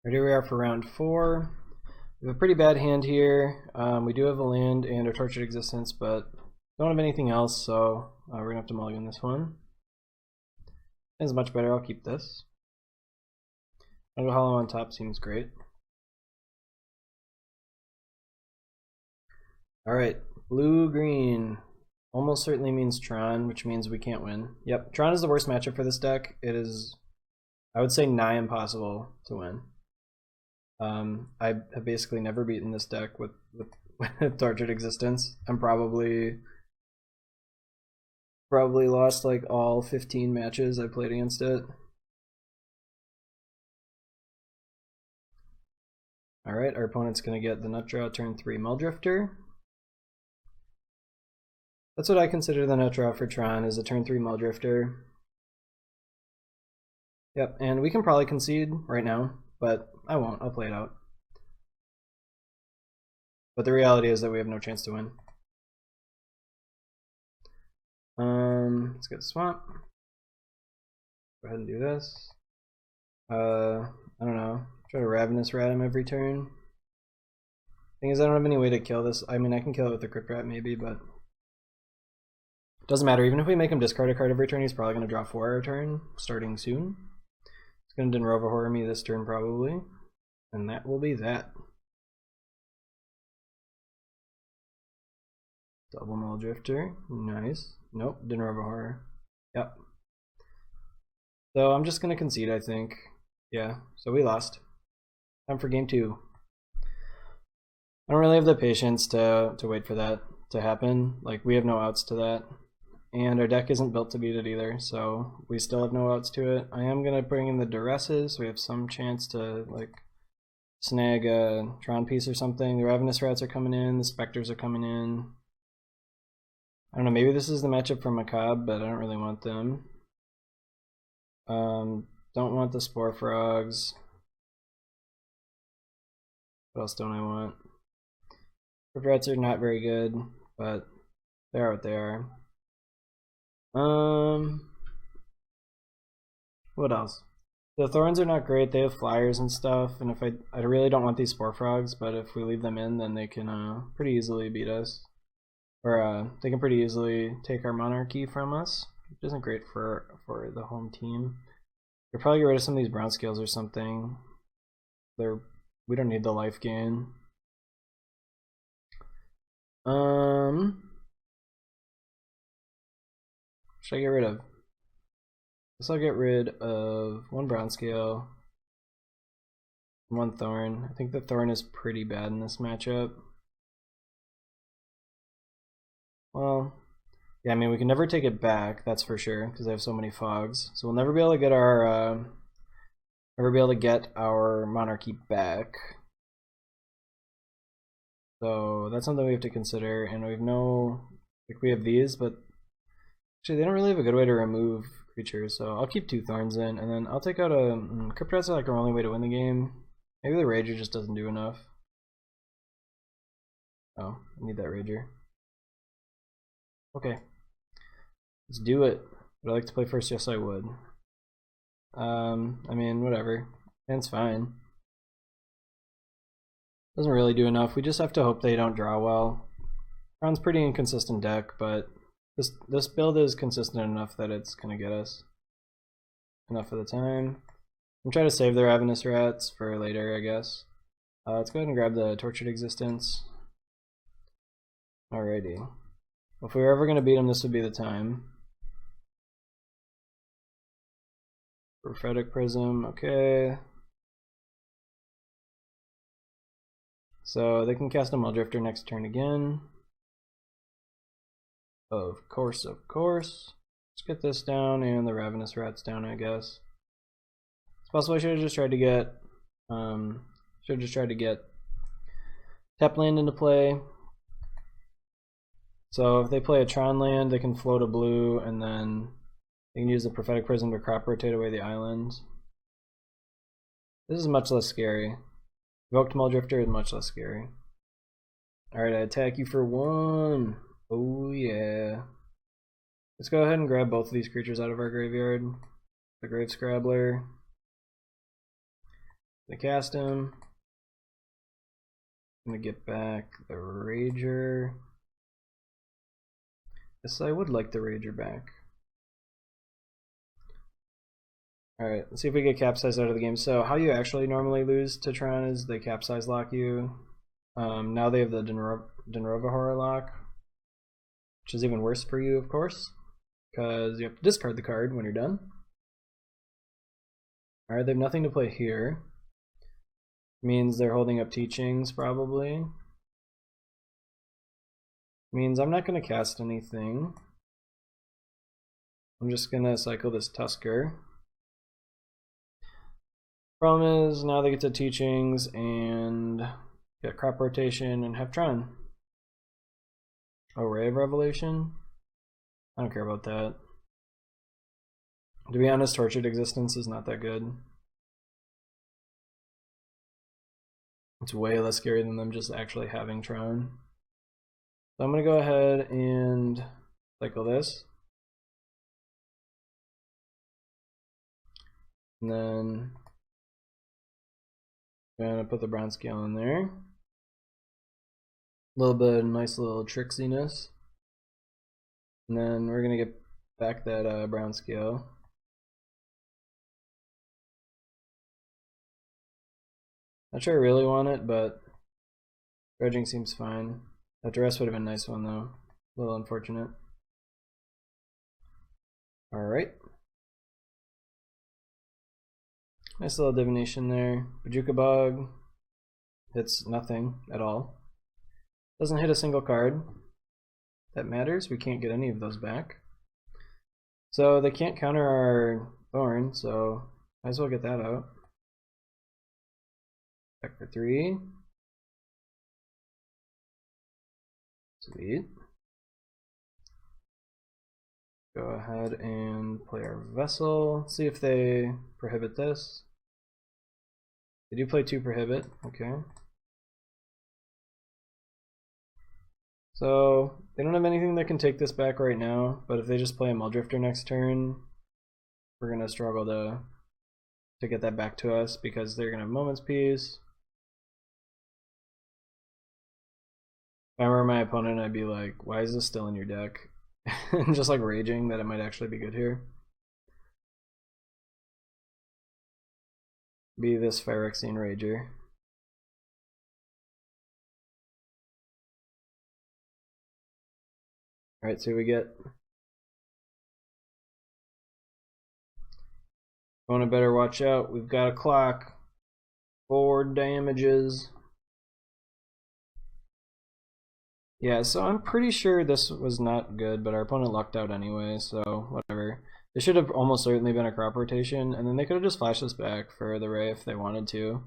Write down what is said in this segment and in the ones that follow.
Right, here we are for round 4. We have a pretty bad hand here. We do have a land and a Tortured Existence, but don't have anything else, so we're gonna have to mulligan this one. It's much better. I'll keep this. Jungle Hollow on top seems great. Alright, blue-green. Almost certainly means Tron, which means we can't win. Yep, Tron is the worst matchup for this deck. It is, I would say, nigh impossible to win. I have basically never beaten this deck with Tortured Existence. I'm probably lost like all 15 matches I played against it. Alright, our opponent's gonna get the nut draw turn 3 Muldrifter. That's what I consider the nut draw for Tron, is a turn 3 Muldrifter. Yep, and we can probably concede right now, but I won't. I'll play it out. But the reality is that we have no chance to win. Let's get a swamp. Go ahead and do this. I don't know. Try to Ravenous Rat him every turn. Thing is, I don't have any way to kill this. I mean, I can kill it with the Crypt Rat maybe, but doesn't matter. Even if we make him discard a card every turn, he's probably going to draw 4 a turn, starting soon. He's going to Denrova Horror me this turn probably, and that will be that. Double Muldrifter, nice. Nope, Denrova Horror. Yep. So I'm just going to concede, I think. Yeah, so we lost. Time for game 2. I don't really have the patience to wait for that to happen. Like, we have no outs to that. And our deck isn't built to beat it either, so we still have no outs to it. I am going to bring in the Duresses, so we have some chance to, like, snag a Tron piece or something. The Ravenous Rats are coming in, the Specters are coming in. I don't know, maybe this is the matchup for Macabre, but I don't really want them. Don't want the Spore Frogs. What else don't I want? Crypt Rats are not very good, but they are what they are. What else? The Thorns are not great. They have flyers and stuff, and if I really don't want these Spore Frogs, but if we leave them in, then they can pretty easily beat us. Or they can pretty easily take our Monarchy from us, which isn't great for the home team. We'll probably get rid of some of these brown scales or something. We don't need the life gain. Should I get rid of? Guess I'll get rid of 1 brown scale, 1 thorn. I think the thorn is pretty bad in this matchup. Well, yeah, I mean, we can never take it back, that's for sure, because I have so many fogs. So we'll never be able to get our Monarchy back. So that's something we have to consider, and we have these, but actually they don't really have a good way to remove creatures, so I'll keep 2 thorns in, and then I'll take out a Crypt Rat's like our only way to win the game. Maybe the Rager just doesn't do enough. Oh, I need that Rager. Okay, let's do it. Would I like to play first? Yes, I would. I mean, whatever. It's fine. Doesn't really do enough. We just have to hope they don't draw well. Tron's pretty inconsistent deck, but this build is consistent enough that it's gonna get us enough of the time. I'm trying to save the Ravenous Rats for later, I guess. Let's go ahead and grab the Tortured Existence. Alrighty. If we were ever gonna beat him, this would be the time. Prophetic Prism, okay. So they can cast a Muldrifter next turn again. Of course, of course. Let's get this down and the Ravenous Rats down, I guess. It's possible I should have just tried to get tap land into play. So if they play a Tron land, they can float a blue, and then they can use the Prophetic Prism to crop rotate away the island. This is much less scary. Evoked Muldrifter is much less scary. Alright, I attack you for 1. Oh yeah. Let's go ahead and grab both of these creatures out of our graveyard. The Grave Scrabbler. I cast him. I'm gonna get back the Rager. Yes, I would like the Rager back. Alright, let's see if we get capsize out of the game. So how you actually normally lose to Tron is they capsize lock you. Now they have the Denrova horror lock, which is even worse for you, of course, because you have to discard the card when you're done. Alright, they have nothing to play here. Means they're holding up teachings, probably. Means I'm not going to cast anything. I'm just going to cycle this Tusker. Problem is, now they get to teachings and get crop rotation and have Tron. Oh, Ray of Revelation? I don't care about that. To be honest, Tortured Existence is not that good. It's way less scary than them just actually having Tron. So I'm going to go ahead and cycle this. And then I'm going to put the brown scale in there. A little bit of nice little tricksiness. And then we're going to get back that brown scale. Not sure I really want it, but dredging seems fine. That duress would have been a nice one though. A little unfortunate. Alright. Nice little divination there. Bajuka Bug hits nothing at all. Doesn't hit a single card. That matters. We can't get any of those back. So they can't counter our Thorn, so might as well get that out. Back for 3. Sweet. Go ahead and play our Vessel. See if they prohibit this. They do play 2 prohibit. Okay. So they don't have anything that can take this back right now, but if they just play a Muldrifter next turn, we're gonna struggle to get that back to us because they're gonna have Moment's Peace. If I were my opponent, I'd be like, why is this still in your deck? And just like raging that it might actually be good here. Be this Phyrexian Rager. Alright, so we get opponent better watch out. We've got a clock. 4 damages. Yeah, so I'm pretty sure this was not good, but our opponent lucked out anyway, so whatever. It should have almost certainly been a crop rotation, and then they could have just flashed us back for the Ray if they wanted to.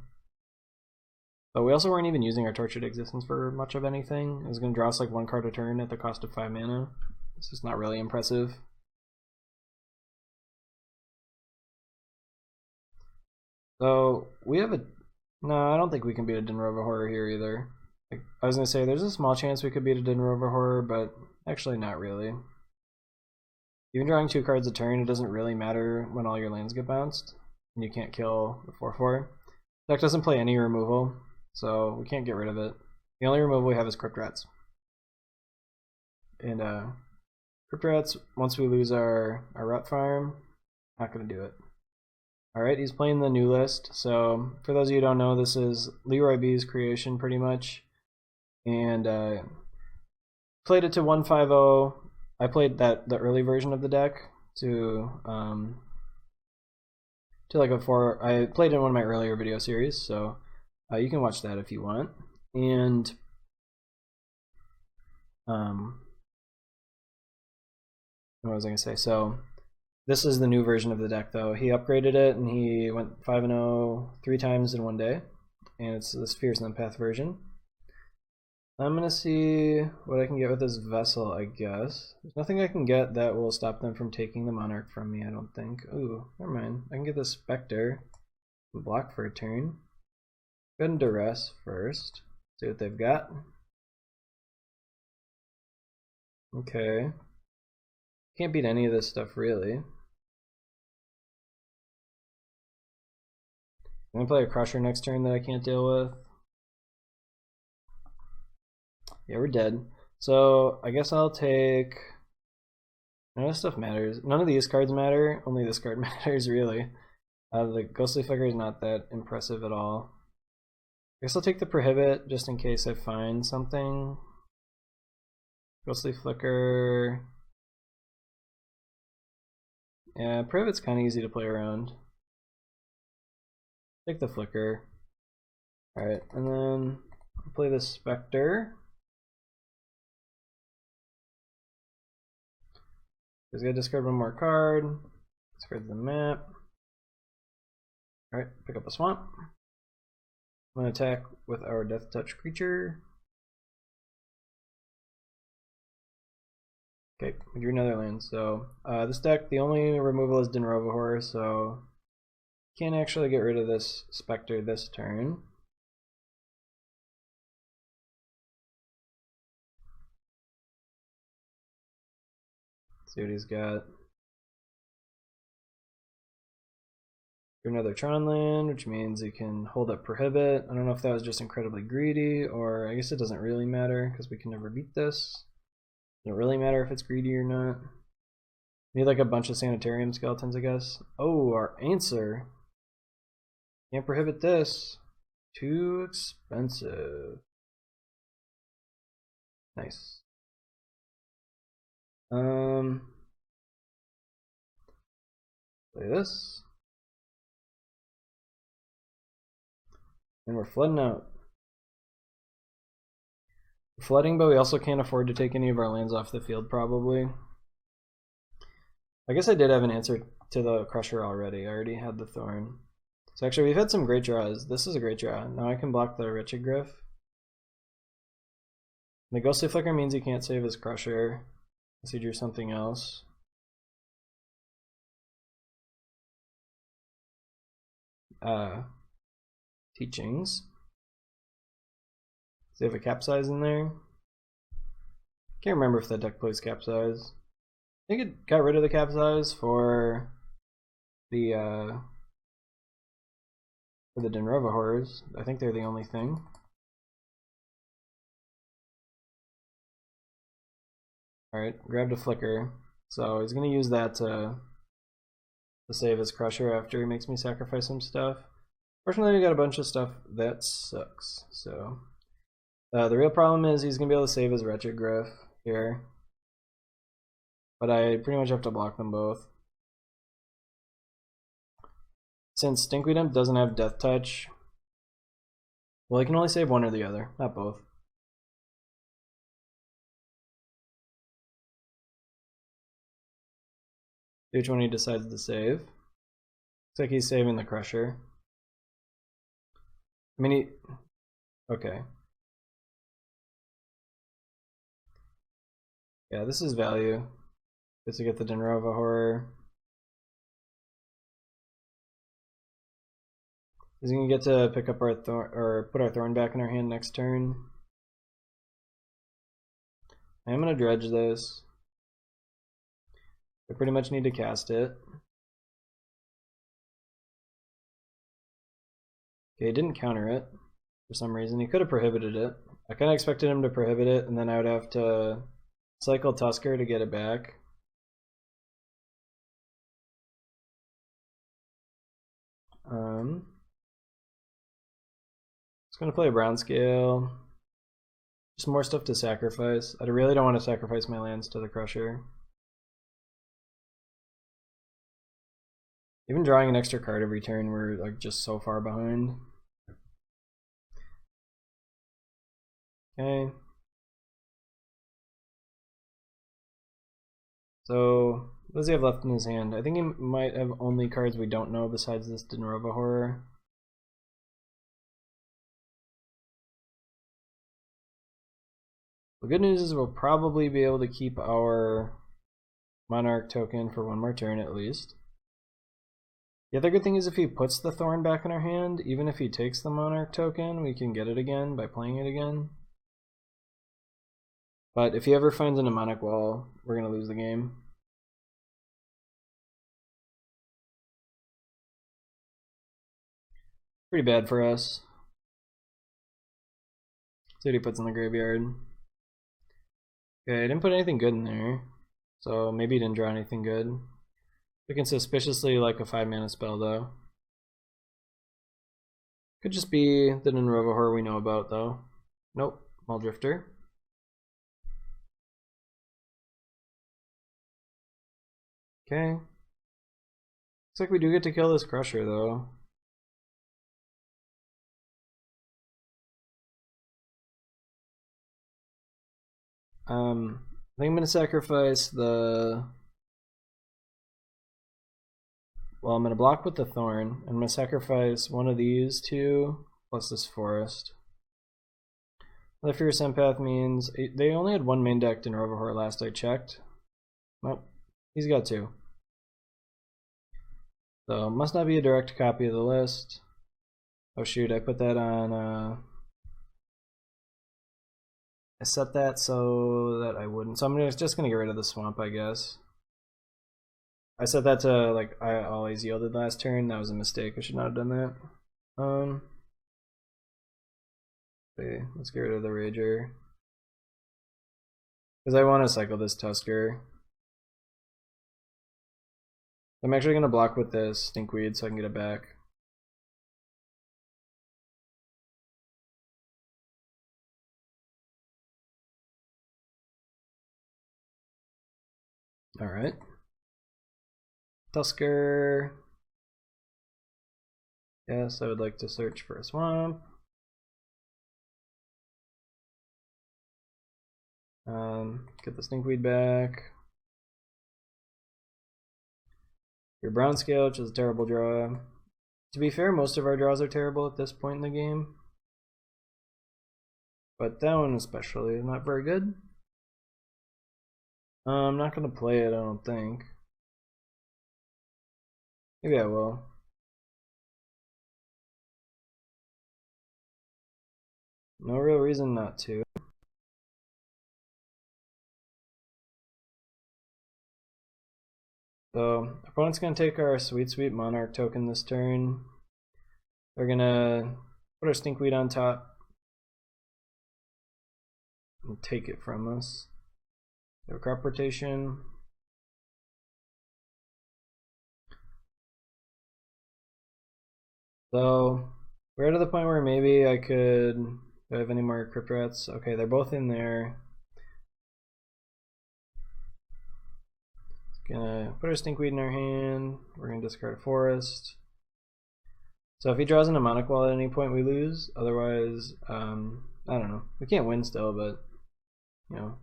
But we also weren't even using our Tortured Existence for much of anything. It was going to draw us like 1 card a turn at the cost of 5 mana. It's just not really impressive. So we have a... No, I don't think we can beat a Denrova Horror here either. I was going to say, there's a small chance we could beat a Denrova Horror, but actually not really. Even drawing 2 cards a turn, it doesn't really matter when all your lands get bounced, and you can't kill the 4/4. Deck doesn't play any removal, so we can't get rid of it. The only removal we have is Crypt Rats. And Crypt Rats, once we lose our Rut Farm, not going to do it. Alright, he's playing the new list, so for those of you who don't know, this is Leroy B's creation pretty much. And played it to 150. I played the early version of the deck to like a 4. I played in one of my earlier video series, so you can watch that if you want. And what was I gonna say? So this is the new version of the deck, though. He upgraded it, and he went 5-0 3 times in one day, and it's this Fierce Empath version. I'm gonna see what I can get with this Vessel, I guess. There's nothing I can get that will stop them from taking the Monarch from me, I don't think. Ooh, never mind. I can get the Spectre and block for a turn. Go ahead and Duress first. See what they've got. Okay. Can't beat any of this stuff, really. I'm gonna play a Crusher next turn that I can't deal with. Yeah, we're dead. So I guess I'll take. None of this stuff matters. None of these cards matter. Only this card matters, really. The Ghostly Flicker is not that impressive at all. I guess I'll take the Prohibit just in case I find something. Ghostly Flicker. Yeah, Prohibit's kind of easy to play around. Take the Flicker. Alright, and then I'll play the Spectre. He's gonna discard one more card. Discard the map. Alright, pick up a swamp. I'm gonna attack with our Death Touch creature. Okay, we drew another land. So this deck, the only removal is Dinrova Horror, so can't actually get rid of this Spectre this turn. Let's see what he's got. Another Tron land, which means he can hold up Prohibit. I don't know if that was just incredibly greedy, or I guess it doesn't really matter because we can never beat this. Doesn't really matter if it's greedy or not. Need like a bunch of Sanitarium skeletons, I guess. Oh, our answer. Can't prohibit this. Too expensive. Nice. Play this. And we're flooding out. We're flooding, but we also can't afford to take any of our lands off the field, probably. I guess I did have an answer to the Crusher already. I already had the Thorn. So actually, we've had some great draws. This is a great draw. Now I can block the Wretched Griff. The Ghostly Flicker means he can't save his Crusher unless he drew something else. Teachings. Does he have a Capsize in there? Can't remember if that deck plays Capsize. I think it got rid of the Capsize for the Dinrova Horrors. I think they're the only thing. Alright, grabbed a Flicker. So he's going to use that to save his Crusher after he makes me sacrifice some stuff. Fortunately, we got a bunch of stuff that sucks. So the real problem is he's going to be able to save his Wretched Griff here. But I pretty much have to block them both. Since Stinkweed Imp doesn't have Death Touch, well, he can only save one or the other, not both. Which one he decides to save. Looks like he's saving the Crusher. I mean, okay. Yeah, this is value. Just to get the Dinrova Horror. Is he gonna get to pick up our Thorn, or put our Thorn back in our hand next turn? I am gonna dredge this. I pretty much need to cast it. Okay, he didn't counter it for some reason. He could have prohibited it. I kind of expected him to prohibit it, and then I would have to cycle Tusker to get it back. Just gonna play a Brown Scale. Just more stuff to sacrifice. I really don't want to sacrifice my lands to the Crusher. Even drawing an extra card every turn, we're like just so far behind. Okay. So, what does he have left in his hand? I think he might have only cards we don't know besides this Dinrova Horror. The good news is we'll probably be able to keep our Monarch token for one more turn at least. The other good thing is if he puts the Thorn back in our hand, even if he takes the Monarch token, we can get it again by playing it again. But if he ever finds a Mnemonic Wall, we're going to lose the game. Pretty bad for us. See what he puts in the graveyard. Okay, I didn't put anything good in there, so maybe he didn't draw anything good. Looking suspiciously like a 5-mana spell though. Could just be the Ninrova Horror we know about though. Nope, Muldrifter. Okay. Looks like we do get to kill this Crusher though. I think I'm gonna sacrifice the... Well, I'm gonna block with the Thorn. I'm gonna sacrifice one of these two plus this Forest. The Fierce Empath means they only had one main deck in Rovahor last I checked. Nope, he's got two. So must not be a direct copy of the list. Oh shoot, I put that on I set that so that I wouldn't. So I'm just gonna get rid of the swamp, I guess. I set that to like I always yielded last turn. That was a mistake. I should not have done that. Okay, let's get rid of the Rager because I want to cycle this Tusker. I'm actually gonna block with this Stinkweed so I can get it back. All right. Tusker. Yes, I would like to search for a swamp. Get the Stinkweed back. Your Brown Scale, which is a terrible draw. To be fair, most of our draws are terrible at this point in the game. But that one especially is not very good. I'm not going to play it, I don't think. Maybe I will. No real reason not to. So, opponent's going to take our Sweet Sweet Monarch token this turn. They're going to put our Stinkweed on top and take it from us. They have crop rotation. So, we're to the point where maybe I could... Do I have any more Crypt Rats? Okay, they're both in there. Gonna put our Stinkweed in our hand. We're gonna discard a Forest. So if he draws in a Mnemonic Wall at any point, we lose. Otherwise, I don't know. We can't win still, but you know,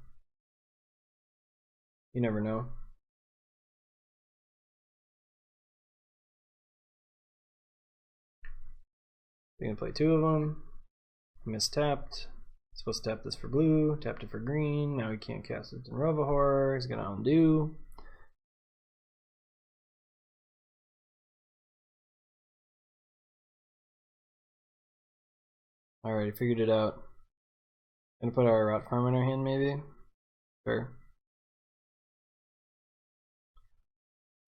you never know. We're gonna play two of them. Mistapped. Supposed to tap this for blue. Tapped it for green. Now he can't cast it in Rovahor. He's gonna undo. Alright, figured it out. Gonna put our Rot Farm in our hand, maybe? Sure.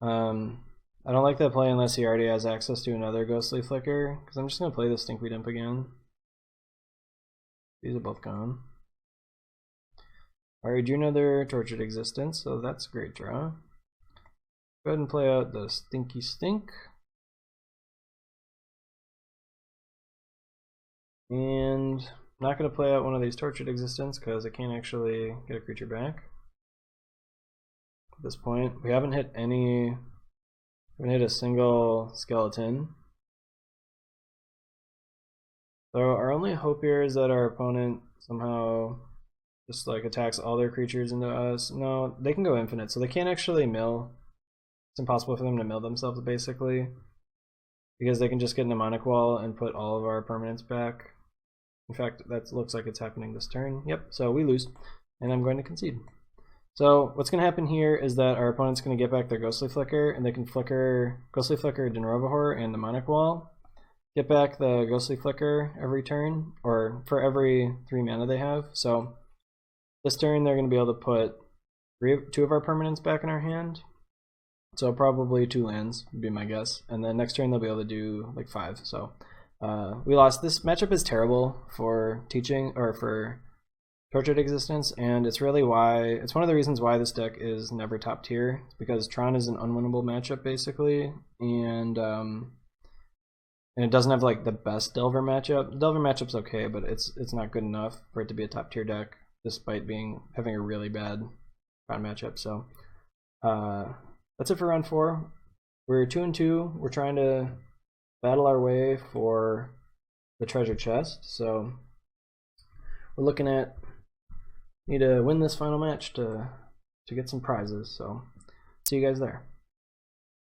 I don't like that play unless he already has access to another Ghostly Flicker, because I'm just gonna play the Stinkweed Imp again. These are both gone. Alright, drew another Tortured Existence, so that's a great draw. Go ahead and play out the Stinky Stink. And I'm not going to play out one of these Tortured Existence because I can't actually get a creature back. At this point, we haven't hit a single skeleton. So our only hope here is that our opponent somehow just like attacks all their creatures into us. No, they can go infinite, so they can't actually mill. It's impossible for them to mill themselves basically, because they can just get Mnemonic Wall and put all of our permanents back. In fact, that looks like it's happening this turn. Yep, so we lose, and I'm going to concede. So what's going to happen here is that our opponent's going to get back their Ghostly Flicker, and they can flicker Ghostly Flicker, Dinrovahor, and Mnemonic Wall. Get back the Ghostly Flicker every turn, or for every 3 mana they have. So this turn they're going to be able to put 2 of our permanents back in our hand. So probably 2 lands would be my guess. And then next turn they'll be able to do like 5. So We lost. This matchup is terrible for teaching or for Tortured Existence, and it's really why it's one of the reasons why this deck is never top tier. It's because Tron is an unwinnable matchup basically, and it doesn't have like the best Delver matchup. The Delver matchup's okay, but it's not good enough for it to be a top tier deck, despite having a really bad Tron matchup. So that's it for round 4. We're 2-2. We're trying to battle our way for the treasure chest. So we're looking at need to win this final match to get some prizes. So see you guys there.